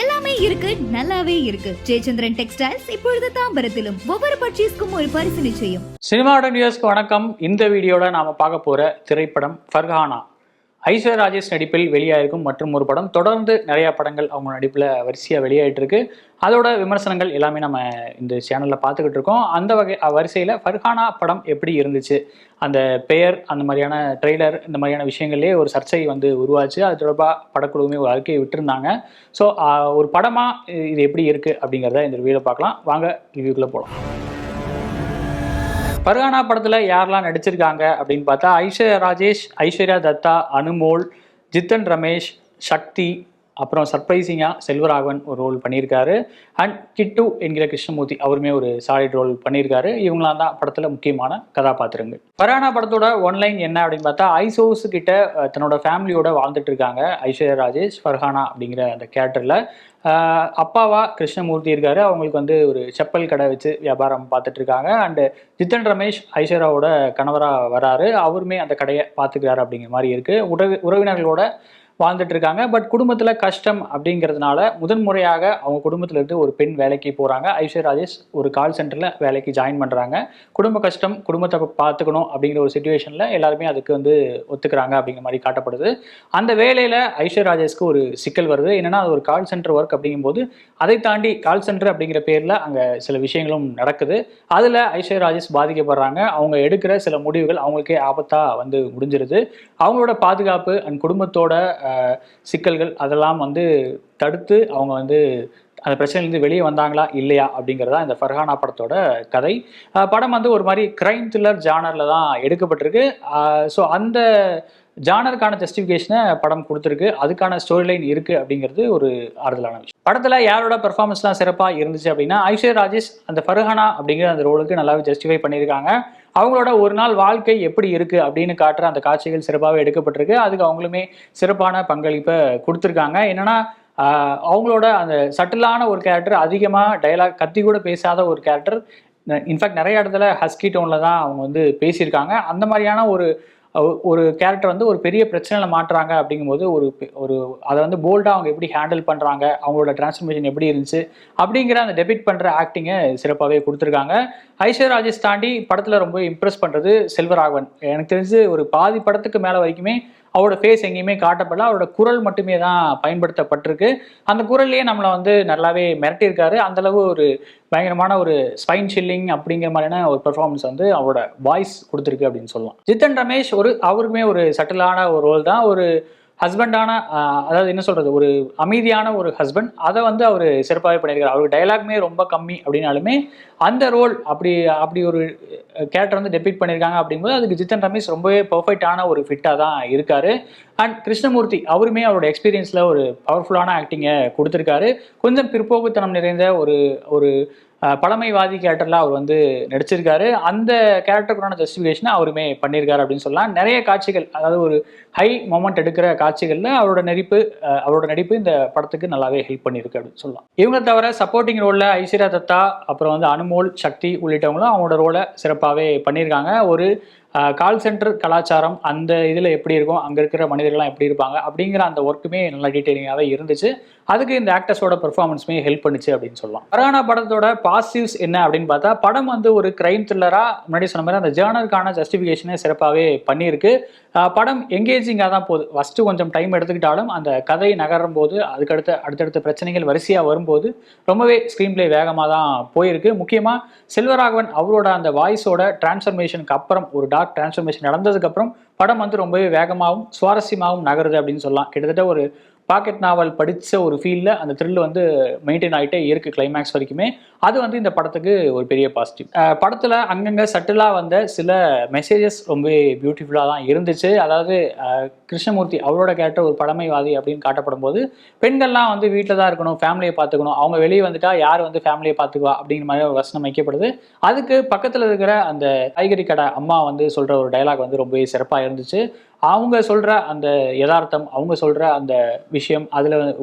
எல்லாமே இருக்கு, நல்லாவே இருக்கு. ஜெயச்சந்திரன் டெக்ஸ்டைல்ஸ் இப்பொழுது தாம்பரத்திலும். ஒவ்வொரு பர்ச்சேஸ்க்கும் ஒரு பரிசு நிச்சயம். சினிமாவுடன் நியூஸ்க்கு வணக்கம். இந்த வீடியோல நாம பார்க்க போற திரைப்படம் ஃபர்ஹானா. ஐஸ்வர்யா ராஜேஷ் நடிப்பில் வெளியாயிருக்கும் மற்றும் ஒரு படம். தொடர்ந்து நிறைய படங்கள் அவங்க நடிப்பில் வரிசையாக வெளியாகிட்டு இருக்கு. அதோட விமர்சனங்கள் எல்லாமே நம்ம இந்த சேனலில் பார்த்துக்கிட்டு இருக்கோம். அந்த வரிசையில் ஃபர்ஹானா படம் எப்படி இருந்துச்சு, அந்த பெயர், அந்த மாதிரியான ட்ரெய்லர், இந்த மாதிரியான விஷயங்கள்லேயே ஒரு சர்ச்சை வந்து உருவாச்சு. அது தொடர்பாக படக்குழுவுமே ஒரு அறிக்கையை விட்டுருந்தாங்க. ஸோ ஒரு படமாக இது எப்படி இருக்குது அப்படிங்கிறத இந்த ரிவ்யூவில் பார்க்கலாம். வாங்க ரிவ்யூக்குள்ளே போகலாம். ஃபர்ஹானா படத்தில் யாரெல்லாம் நடிச்சிருக்காங்க அப்படின்னு பார்த்தா ஐஸ்வர்யா ராஜேஷ், ஐஸ்வர்யா தத்தா, அனுமோல், ஜித்தன் ரமேஷ், சக்தி, அப்புறம் சர்ப்ரைசிங்காக செல்வராகவன் ஒரு ரோல் பண்ணியிருக்காரு. அண்ட் கிட்டு என்கிற கிருஷ்ணமூர்த்தி அவருமே ஒரு சாலிட் ரோல் பண்ணியிருக்காரு. இவங்களாம் தான் படத்தில் முக்கியமான கதாபாத்திரங்கள். ஃபர்ஹானா படத்தோட ஒன்லைன் என்ன அப்படின்னு பார்த்தா, ஐசோஸ் கிட்ட தன்னோட ஃபேமிலியோட வாழ்ந்துட்டு இருக்காங்க ஐஸ்வர்யா ராஜேஷ். ஃபர்ஹானா அப்படிங்கிற அந்த கேரக்டரில் அப்பாவா கிருஷ்ணமூர்த்தி இருக்காரு. அவங்களுக்கு வந்து ஒரு செப்பல் கடை வச்சு வியாபாரம் பார்த்துட்டு இருக்காங்க. அண்டு ஜித்தன் ரமேஷ் ஐஸ்வர்யாவோட கணவராக வராரு. அவருமே அந்த கடையை பார்த்துக்கிறாரு அப்படிங்கிற மாதிரி இருக்கு. உறவினர்களோட வாழ்ந்துட்டு இருக்காங்க. பட் குடும்பத்தில் கஷ்டம் அப்படிங்கிறதுனால முதன்முறையாக அவங்க குடும்பத்தில் இருந்து ஒரு பெண் வேலைக்கு போகிறாங்க. ஐஸ்வர்யா ராஜேஷ் ஒரு கால் சென்டரில் வேலைக்கு ஜாயின் பண்ணுறாங்க. குடும்ப கஷ்டம், குடும்பத்தை பார்த்துக்கணும் அப்படிங்கிற ஒரு சுச்சுவேஷனில் எல்லாருமே அதுக்கு வந்து ஒத்துக்கிறாங்க அப்படிங்கிற மாதிரி காட்டப்படுது. அந்த வேலையில் ஐஸ்வர்யா ராஜேஷ்க்கு ஒரு சிக்கல் வருது. என்னன்னா, அது ஒரு கால் சென்டர் ஒர்க் அப்படிங்கும்போது அதை தாண்டி கால் சென்டர் அப்படிங்கிற பேரில் அங்கே சில விஷயங்களும் நடக்குது. அதில் ஐஸ்வர்யா ராஜேஷ் பாதிக்கப்படுறாங்க. அவங்க எடுக்கிற சில முடிவுகள் அவங்களுக்கே ஆபத்தாக வந்து முடிஞ்சிருது. அவங்களோட பாதுகாப்பு அண்ட் குடும்பத்தோட சிக்கல்கள் அதெல்லாம் வந்து தடுத்து அவங்க வந்து அந்த பிரச்சனையிலேருந்து வெளியே வந்தாங்களா இல்லையா அப்படிங்கிறதா இந்த ஃபர்ஹானா படத்தோட கதை. படம் வந்து ஒரு மாதிரி கிரைம் த்ரில்லர் ஜானரில் தான் எடுக்கப்பட்டிருக்கு. ஸோ அந்த ஜானருக்கான ஜஸ்டிஃபிகேஷனை படம் கொடுத்துருக்கு. அதுக்கான ஸ்டோரி லைன் இருக்குது அப்படிங்கிறது ஒரு ஆறுதலான விஷயம். படத்தில் யாரோட பெர்ஃபார்மன்ஸ்லாம் சிறப்பாக இருந்துச்சு அப்படின்னா, ஐஸ்வர்யா ராஜேஷ் அந்த ஃபர்ஹானா அப்படிங்கிற அந்த ரோலுக்கு நல்லாவே ஜஸ்டிஃபை பண்ணியிருக்காங்க. அவங்களோட ஒரு நாள் வாழ்க்கை எப்படி இருக்குது அப்படின்னு காட்டுற அந்த காட்சிகள் சிறப்பாகவே எடுக்கப்பட்டிருக்கு. அதுக்கு அவங்களுமே சிறப்பான பங்களிப்பை கொடுத்துருக்காங்க. என்னென்னா, அவங்களோட அந்த சட்டிலான ஒரு கேரக்டர், அதிகமாக டயலாக் கத்தி கூட பேசாத ஒரு கேரக்டர். இன்ஃபேக்ட் நிறைய இடத்துல ஹஸ்கி டோனில் தான் அவங்க வந்து பேசியிருக்காங்க. அந்த மாதிரியான ஒரு கேரக்டர் வந்து ஒரு பெரிய பிரச்சனையில் மாட்டுறாங்க அப்படிங்கும்போது ஒரு அதை வந்து போல்டாக அவங்க எப்படி ஹேண்டில் பண்ணுறாங்க, அவங்களோட டிரான்ஸ்ஃபர்மேஷன் எப்படி இருந்துச்சு அப்படிங்கிற அந்த டெபிட் பண்ணுற ஆக்டிங்கை சிறப்பாகவே கொடுத்துருக்காங்க. ஐஸ்வர்யா ராஜேஷ் தாண்டி படத்தில் ரொம்ப இம்ப்ரெஸ் பண்ணுறது செல்வராகவன். எனக்கு தெரிஞ்சு ஒரு பாதி படத்துக்கு மேலே வரைக்குமே அவரோட ஃபேஸ் எங்கேயுமே காட்டப்படல. அவரோட குரல் மட்டுமே தான் பயன்படுத்தப்பட்டிருக்கு. அந்த குரல்லையே நம்மளை வந்து நல்லாவே மிரட்டியிருக்காரு. அந்தளவு ஒரு பயங்கரமான ஒரு ஸ்பைன் சில்லிங் அப்படிங்கிற மாதிரியான ஒரு பெர்ஃபார்மன்ஸ் வந்து அவரோட வாய்ஸ் கொடுத்துருக்கு அப்படின்னு சொல்லலாம். ஜித்தன் ரமேஷ் அவருக்குமே ஒரு சட்டிலான ஒரு ரோல் தான். ஒரு ஹஸ்பண்டான, அதாவது என்ன சொல்கிறது, ஒரு அமைதியான ஒரு ஹஸ்பண்ட். அதை வந்து அவர் சிறப்பாகவே பண்ணியிருக்காரு. அவருக்கு டைலாக்மே ரொம்ப கம்மி அப்படின்னாலுமே அந்த ரோல் அப்படி ஒரு கேரக்டர் வந்து டெபிட் பண்ணியிருக்காங்க அப்படிங்கும்போது அதுக்கு ஜித்தன் ரமேஷ் ரொம்பவே பர்ஃபெக்டான ஒரு ஃபிட்டாக தான் இருக்கார். அண்ட் கிருஷ்ணமூர்த்தி அவருமே அவரோட எக்ஸ்பீரியன்ஸில் ஒரு பவர்ஃபுல்லான ஆக்டிங்கை கொடுத்துருக்காரு. கொஞ்சம் பிற்போக்குத்தனம் நிறைந்த ஒரு பழமைவாதி கேரக்டரில் அவர் வந்து நடிச்சிருக்காரு. அந்த கேரக்டருக்கான ஜஸ்டிஃபிகேஷனை அவருமே பண்ணியிருக்காரு அப்படின்னு சொல்லலாம். நிறைய காட்சிகள், அதாவது ஒரு ஹை மொமெண்ட் எடுக்கிற காட்சிகளில் அவரோட நடிப்பு இந்த படத்துக்கு நல்லாவே ஹெல்ப் பண்ணியிருக்கு அப்படின்னு சொல்லலாம். இவங்க தவிர சப்போர்ட்டிங் ரோலில் ஐஸ்வர்யா தத்தா, அப்புறம் வந்து அனுமோல், சக்தி உள்ளிட்டவங்களும் அவங்களோட ரோலை சிறப்பாகவே பண்ணியிருக்காங்க. ஒரு கால் சென்டர் கலாச்சாரம் அந்த இதில் எப்படி இருக்கும், அங்கே இருக்கிற மனிதர்கள்லாம் எப்படி இருப்பாங்க அப்படிங்கிற அந்த ஒர்க்குமே நல்லா டீட்டெயிலிங்காகவே இருந்துச்சு. அதுக்கு இந்த ஆக்டர்ஸோட பெர்ஃபார்மன்ஸுமே ஹெல்ப் பண்ணுச்சு அப்படின்னு சொல்லலாம். ஃபர்ஹானா படத்தோட பாசிட்டிவ்ஸ் என்ன அப்படின்னு பார்த்தா, படம் வந்து ஒரு கிரைம் த்ரில்லராக முன்னாடி சொன்ன மாதிரி அந்த ஜேர்னலுக்கான ஜஸ்டிஃபிகேஷனை சிறப்பாகவே பண்ணியிருக்கு. படம் எங்கேஜிங்காக தான் போகுது. ஃபஸ்ட்டு கொஞ்சம் டைம் எடுத்துக்கிட்டாலும் அந்த கதை நகரும் போது அடுத்தடுத்த பிரச்சனைகள் வரிசையாக வரும்போது ரொம்பவே ஸ்க்ரீன் பிளே வேகமாக தான் போயிருக்கு. முக்கியமாக செல்வராகவன் அவரோட அந்த வாய்ஸோட டிரான்ஸ்ஃபர்மேஷனுக்கு அப்புறம், ஒரு டார்க் டிரான்ஸ்ஃபர்மேஷன் நடந்ததுக்கப்புறம் படம் வந்து ரொம்பவே வேகமாகவும் சுவாரஸ்யமாகவும் நகருது அப்படின்னு சொல்லலாம். கிட்டத்தட்ட ஒரு பாக்கெட் நாவல் படித்த ஒரு ஃபீலில் அந்த த்ரில் வந்து மெயின்டைன் ஆகிட்டே இருக்குது கிளைமேக்ஸ் வரைக்குமே. அது வந்து இந்த படத்துக்கு ஒரு பெரிய பாசிட்டிவ். படத்தில் அங்கங்கே சட்டிலாக வந்த சில மெசேஜஸ் ரொம்பவே பியூட்டிஃபுல்லாக தான் இருந்துச்சு. அதாவது கிருஷ்ணமூர்த்தி அவரோட கேரக்டர் ஒரு பழமைவாதி அப்படின்னு காட்டப்படும் போது, பெண்கள்லாம் வந்து வீட்டில் தான் இருக்கணும், ஃபேமிலியை பார்த்துக்கணும், அவங்க வெளியே வந்துட்டா யார் வந்து ஃபேமிலியை பார்த்துக்குவா அப்படிங்கிற மாதிரி ஒரு வசனம் வைக்கப்படுது. அதுக்கு பக்கத்தில் இருக்கிற அந்த காய்கறி கடை அம்மா வந்து சொல்கிற ஒரு டைலாக் வந்து ரொம்பவே சிறப்பாக இருந்துச்சு. அவங்க சொல்ற அந்த யதார்த்தம், அவங்க சொல்ற அந்த விஷயம், அதுல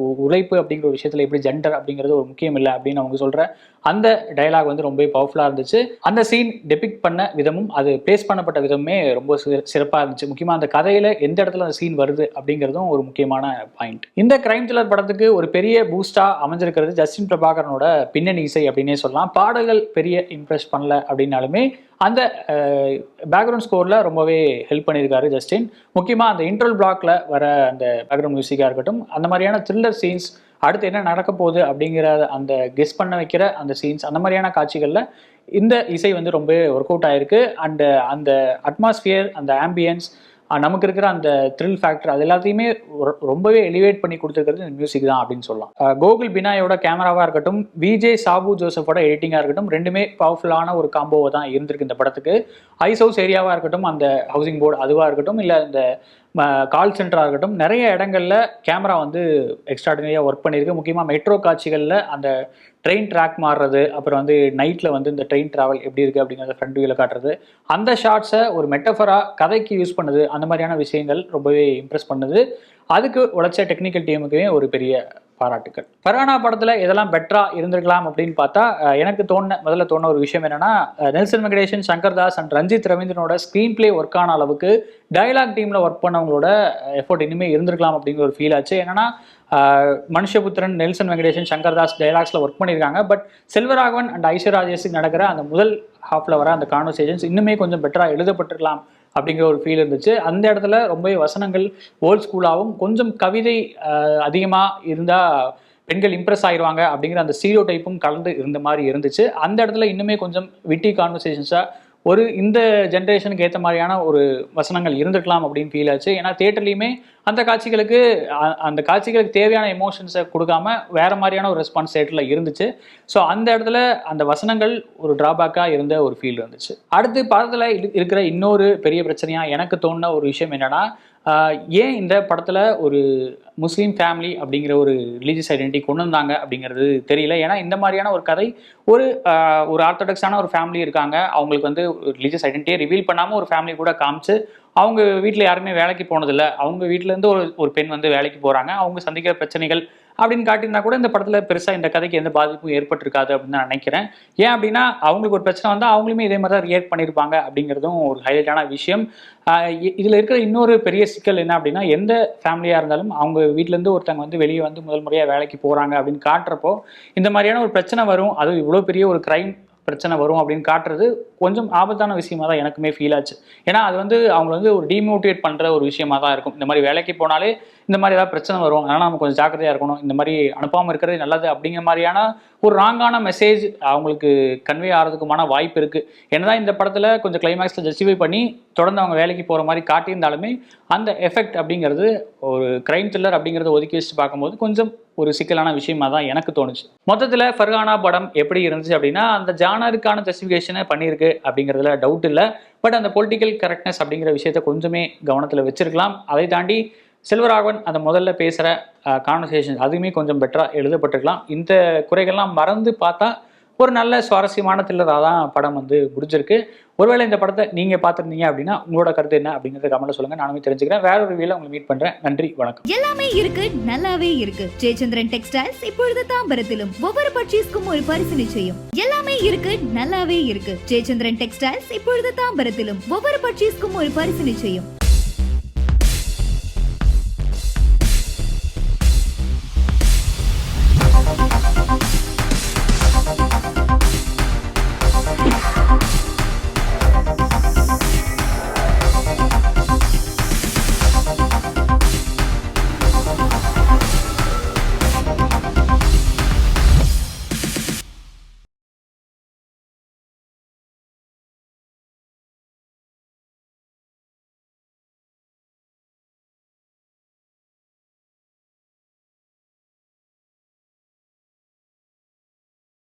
உழைப்பு அப்படிங்கிற ஒரு விஷயத்துல எப்படி ஜெண்டர் அப்படிங்கிறது ஒரு முக்கியம் இல்லை அப்படின்னு அவங்க சொல்ற அந்த டயலாக் வந்து ரொம்ப பவர்ஃபுல்லா இருந்துச்சு. அந்த சீன் டெபிக்ட் பண்ண விதமும் அது பிளேஸ் பண்ணப்பட்ட விதமுமே ரொம்ப சிறப்பா இருந்துச்சு. முக்கியமா அந்த கதையில எந்த இடத்துல அந்த சீன் வருது அப்படிங்கிறதும் ஒரு முக்கியமான பாயிண்ட். இந்த கிரைம் த்ரில்லர் படத்துக்கு ஒரு பெரிய பூஸ்டா அமைஞ்சிருக்கிறது ஜஸ்டின் பிரபாகரனோட பின்னணி இசை அப்படின்னே சொல்லலாம். பாடல்கள் பெரிய இம்ப்ரெஸ் பண்ணல அப்படின்னாலுமே அந்த பேக்ரவுண்ட் ஸ்கோர்ல ரொம்பவே ஹெல்ப் பண்ணியிருக்காரு ஜஸ்டின். முக்கியமாக அந்த இன்ட்ரோல் பிளாக்ல வர அந்த பேக்ரவுண்ட் மியூசிக்காக இருக்கட்டும், அந்த மாதிரியான த்ரில்லர் சீன்ஸ், அடுத்து என்ன நடக்க போகுது அப்படிங்கிற அந்த கெஸ் பண்ண வைக்கிற அந்த சீன்ஸ், அந்த மாதிரியான காட்சிகளில் இந்த இசை வந்து ரொம்ப ஒர்க் அவுட் ஆயிருக்கு. அண்ட் அந்த அட்மாஸ்பியர், அந்த ஆம்பியன்ஸ், நமக்கு இருக்கிற அந்த த்ரில் ஃபேக்டர், அது எல்லாத்தையுமே ரொம்பவே எலிவேட் பண்ணி கொடுத்துருக்கிறது இந்த மியூசிக் தான் அப்படின்னு சொல்லலாம். கோகுல் பினாயோட கேமராவாக இருக்கட்டும், விஜே சாபு ஜோசஃபோட எடிட்டிங்காக இருக்கட்டும், ரெண்டுமே பவர்ஃபுல்லான ஒரு காம்போவை தான் இருந்திருக்கு இந்த படத்துக்கு. ஐஸ் ஹவுஸ் ஏரியாவாக இருக்கட்டும், அந்த ஹவுசிங் போர்டு அதுவாக இருக்கட்டும், இல்லை இந்த கால் சென்டராக இருக்கட்டும், நிறைய இடங்கள்ல கேமரா வந்து எக்ஸ்ட்ராடினரியாக ஒர்க் பண்ணியிருக்கு. முக்கியமாக மெட்ரோ காட்சிகளில் அந்த ட்ரெயின் ட்ராக் மாறுறது, அப்புறம் வந்து நைட்டில் வந்து இந்த ட்ரெயின் ட்ராவல் எப்படி இருக்குது அப்படிங்கிறத ஃப்ரண்ட் வியூவில் காட்டுறது, அந்த ஷார்ட்ஸை ஒரு மெட்டஃபராக கதைக்கு யூஸ் பண்ணுது, அந்த மாதிரியான விஷயங்கள் ரொம்பவே இம்ப்ரெஸ் பண்ணுது. அதுக்கு உழைச்ச டெக்னிக்கல் டீமுக்குமே ஒரு பெரிய பாராட்டுக்கள். ஃபர்ஹானா படத்தில் இதெல்லாம் பெட்டரா இருந்திருக்கலாம் அப்படின்னு பார்த்தா எனக்கு முதல்ல தோண ஒரு விஷயம் என்னன்னா, நெல்சன் வெங்கடேஷன், சங்கர் தாஸ் அண்ட் ரஞ்சித் ரவீந்திரனோட ஸ்க்ரீன் பிளே ஒர்க் ஆன அளவுக்கு டயலாக் டீமில் ஒர்க் பண்ணவங்களோட எஃபோர்ட் இனிமேல் இருந்திருக்கலாம் அப்படிங்கிற ஒரு ஃபீல் ஆச்சு. என்னன்னா மனுஷபுத்திரன், நெல்சன் வெங்கடேஷன், சங்கர் தாஸ் டயலாக்ஸில் ஒர்க் பண்ணியிருக்காங்க. பட் செல்வராகவன் அண்ட் ஐஸ்வர்யா ராஜேஷுக்கு நடக்கிற அந்த முதல் ஹாஃபில் வர அந்த கான்வர்சேஷன்ஸ் இன்னுமே கொஞ்சம் பெட்டராக எழுதப்பட்டிருக்கலாம் அப்படிங்கிற ஒரு ஃபீல் இருந்துச்சு. அந்த இடத்துல ரொம்பவே வசனங்கள் ஓல்ட் ஸ்கூலாகவும், கொஞ்சம் கவிதை அதிகமாக இருந்தால் பெண்கள் இம்ப்ரெஸ் ஆயிடுவாங்க அப்படிங்கிற அந்த ஸ்டீரியோ டைப்பும் கலந்து இருந்த மாதிரி இருந்துச்சு. அந்த இடத்துல இன்னுமே கொஞ்சம் விட்டி கான்வர்சேஷன்ஸாக ஒரு இந்த ஜென்ரேஷனுக்கு ஏற்ற மாதிரியான ஒரு வசனங்கள் இருந்திருக்கலாம் அப்படின்னு ஃபீல் ஆச்சு. ஏன்னா தியேட்டர்லையுமே அந்த காட்சிகளுக்கு தேவையான எமோஷன்ஸை கொடுக்காம வேற மாதிரியான ஒரு ரெஸ்பான்ஸ் தியேட்டரில் இருந்துச்சு. ஸோ அந்த இடத்துல அந்த வசனங்கள் ஒரு டிராபேக்காக இருந்த ஒரு ஃபீல் இருந்துச்சு. அடுத்து படத்தில் இருக்கிற இன்னொரு பெரிய பிரச்சனையாக எனக்கு தோணுன ஒரு விஷயம் என்னன்னா, ஏன் இந்த படத்தில் ஒரு முஸ்லீம் ஃபேமிலி அப்படிங்கிற ஒரு ரிலீஜியஸ் ஐடென்டிட்டி கொண்டு வந்தாங்க அப்படிங்கிறது தெரியல. ஏன்னா இந்த மாதிரியான ஒரு கதை ஒரு ஆர்த்தடாக்ஸான ஒரு ஃபேமிலி இருக்காங்க, அவங்களுக்கு வந்து ரிலீஜியஸ் ஐடென்டிட்டியை ரிவீல் பண்ணாமல் ஒரு ஃபேமிலி கூட காமிச்சு, அவங்க வீட்டில் யாருமே வேலைக்கு போனதில்லை, அவங்க வீட்டிலேருந்து ஒரு பெண் வந்து வேலைக்கு போகிறாங்க, அவங்க சந்திக்கிற பிரச்சனைகள் அப்படின்னு காட்டியிருந்தா கூட இந்த படத்தில் பெருசாக இந்த கதைக்கு எந்த பாதிப்பும் ஏற்பட்டிருக்காது அப்படின்னு நான் நினைக்கிறேன். ஏன் அப்படின்னா அவங்களுக்கு ஒரு பிரச்சனை வந்தால் அவங்களுமே இதே மாதிரி தான் ரியாக்ட் பண்ணியிருப்பாங்க அப்படிங்கிறதும் ஒரு ஹைலைட்டான விஷயம். இதில் இருக்கிற இன்னொரு பெரிய சிக்கல் என்ன அப்படின்னா, எந்த ஃபேமிலியாக இருந்தாலும் அவங்க வீட்டிலேருந்து ஒருத்தவங்க வந்து வெளியே வந்து முதல் முறையாக வேலைக்கு போகிறாங்க அப்படின்னு காட்டுறப்போ இந்த மாதிரியான ஒரு பிரச்சனை வரும், அதுவும் இவ்வளோ பெரிய ஒரு கிரைம் பிரச்சனை வரும் அப்படின்னு காட்டுறது கொஞ்சம் ஆபத்தான விஷயமா தான் எனக்குமே ஃபீல் ஆச்சு. ஏன்னா அது வந்து அவங்க வந்து ஒரு டிமோட்டிவேட் பண்ணுற ஒரு விஷயமா தான் இருக்கும். இந்த மாதிரி வேலைக்கு போனாலே இந்த மாதிரி ஏதாவது பிரச்சனை வரும், அதனால் நம்ம கொஞ்சம் ஜாக்கிரதையாக இருக்கணும், இந்த மாதிரி அனுப்பாமல் இருக்கிறது நல்லது அப்படிங்கிற மாதிரியான ஒரு ராங்கான மெசேஜ் அவங்களுக்கு கன்வே ஆகிறதுக்குமான வாய்ப்பு இருக்குது. என்னதான் இந்த படத்தில் கொஞ்சம் கிளைமேக்ஸில் ஜஸ்டிஃபை பண்ணி தொடர்ந்து அவங்க வேலைக்கு போகிற மாதிரி காட்டியிருந்தாலுமே அந்த எஃபெக்ட் அப்படிங்கிறது ஒரு கிரைம் த்ரில்லர் அப்படிங்கிறத ஒதுக்கி வச்சுட்டு பார்க்கும்போது கொஞ்சம் ஒரு சிக்கலான விஷயமா தான் எனக்கு தோணுச்சு. மொத்தத்தில் ஃபர்ஹானா படம் எப்படி இருந்துச்சு அப்படின்னா, அந்த ஜானருக்கான ஜஸ்டிஃபிகேஷனை பண்ணியிருக்கு அப்படிங்கிறதுல டவுட் இல்லை. பட் அந்த பொலிட்டிக்கல் கரெக்ட்னஸ் அப்படிங்கிற விஷயத்த கொஞ்சமே கவனத்தில் வச்சிருக்கலாம். அதை தாண்டி செல்வராகவன் அந்த முதல்ல பேசுகிற கான்வர்சேஷன் அதுவுமே கொஞ்சம் பெட்டராக எழுதப்பட்டிருக்கலாம். இந்த குறைகள்லாம் மறந்து பார்த்தா ஒரு நல்ல சுவாரஸ்யமான த்ரில்லராக தான் படம் வந்து முடிஞ்சிருக்கு. ஒருவேளை இந்த படத்தை நீங்கள் பார்த்துருந்தீங்க அப்படின்னா உங்களோட கருத்து என்ன அப்படிங்கிறத கமெண்ட்ல சொல்லுங்கள், நானுமே தெரிஞ்சுக்கிறேன். வேற ஒரு வீடியோல உங்களை மீட் பண்ணுறேன். நன்றி, வணக்கம். எல்லாமே இருக்கு, நல்லாவே இருக்கு. ஜெயச்சந்திரன் டெக்ஸ்டைல்ஸ் இப்பொழுது தாம்பரத்திலும் ஒவ்வொரு பர்ச்சேஸ்க்கும் ஒரு பரிசு நிச்சயம். எல்லாமே இருக்கு, நல்லாவே இருக்கு. ஜெயச்சந்திரன் டெக்ஸ்டைல்ஸ் இப்பொழுது தாம்பரத்திலும் ஒவ்வொரு பர்ச்சேஸ்க்கும் ஒரு பரிசு நிச்சயம்.